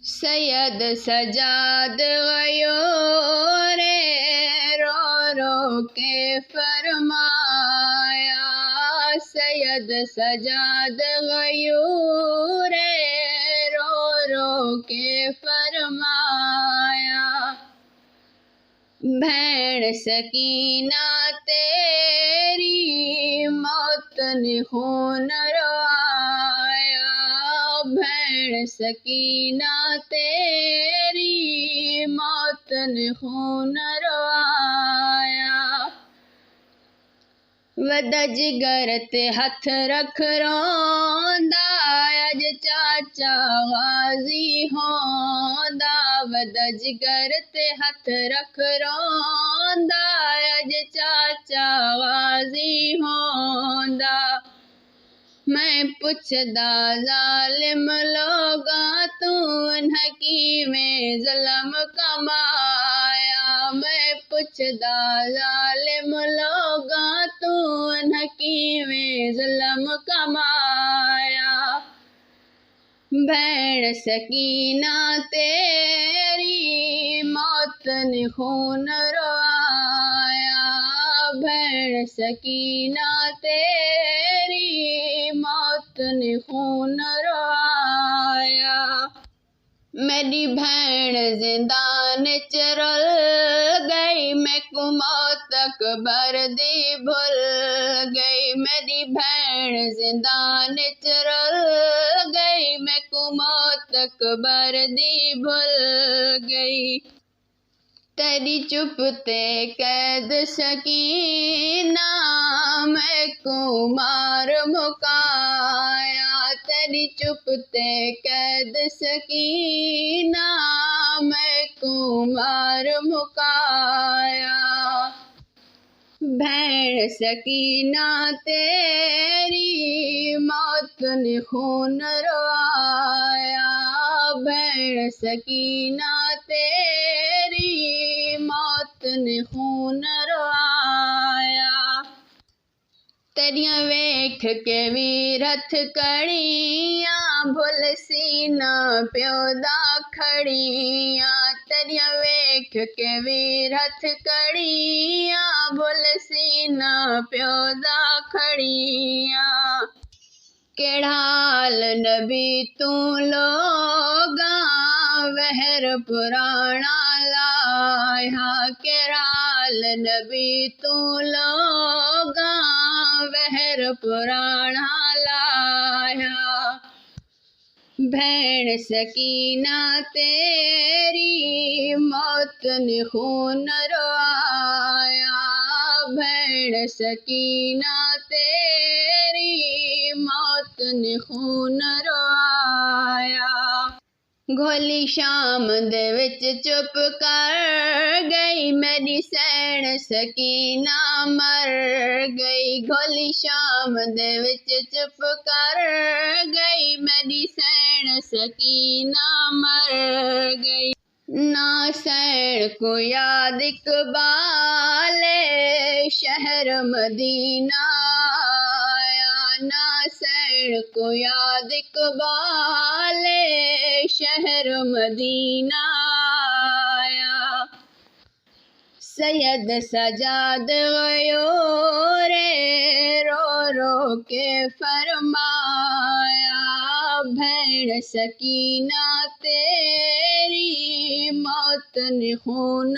सैयद सजाद गयो रे रो रो के फरमाया। सैयद सजाद गयो रे रो रो के फरमाया। भैण सकीना तेरी मौत ने खून रवाया। भैण सकीना तेरी मौत ने खून रवाया। वदा जिगर ते हथ रख रोंदा अज चाचा गाजी होंदा। वदा जिगर ते हथ रख रोंदा अज चाचा गाजी होंदा। मैं पुछदा ज़ालिम लोगा तूं किवें ज़ुल्म कमाया। मैं पुछदा ज़ालिम लोगा तूं किवें ज़ुल्म कमाया। भैण सकीना तेरी मौत ने खून रवाया। भैण सकीना तेरी मौत ने खून रवाया। मेरी भैण जिंदान च रुल गई, मैं को मौत अकबर दी भुल गई। मेरी भैण जिंदान च रुल गई, मैं को मौत अकबर दी भुल गई। तेरी चुप ते कैद सकीना मैं को मार मुकाया। तेरी चुप ते कैद सकीना मैं को मार मुकाया। भैण सकीना तेरी मौत ने खून रवाया। भैण सकीना तेरी मौत ने खून रवाया। तेरियां वेख के वीरथ कड़ियां भुल सीना प्यो दा खड़ियां। तेरियां वेख के वीरथ कड़ियां भुल सीना प्यो दा खड़ियां। केड़ा हाल नबी तू लोगा वहर पुराना लाया। केड़ा हाल नबी तू लोगा वहर पुराना लाया। भैण सकीना तेरी मौत ने खून रवाया। भैण सकीना तेरी मौत ने खून रवाया। घोली शाम दे विच चुप कर गई, मेरी सैन सकीना मर गई। घोली शाम दे विच चुप कर गई, मेरी सैन सकीना मर गई। ना सैन को याद इकबाले शहर मदीना आया। ना सैन को याद इकबाले शहर मदीना आया। सैयद सजाद गयो रे रो रो के फरमाया। भैण सकीना तेरी मौत ने खून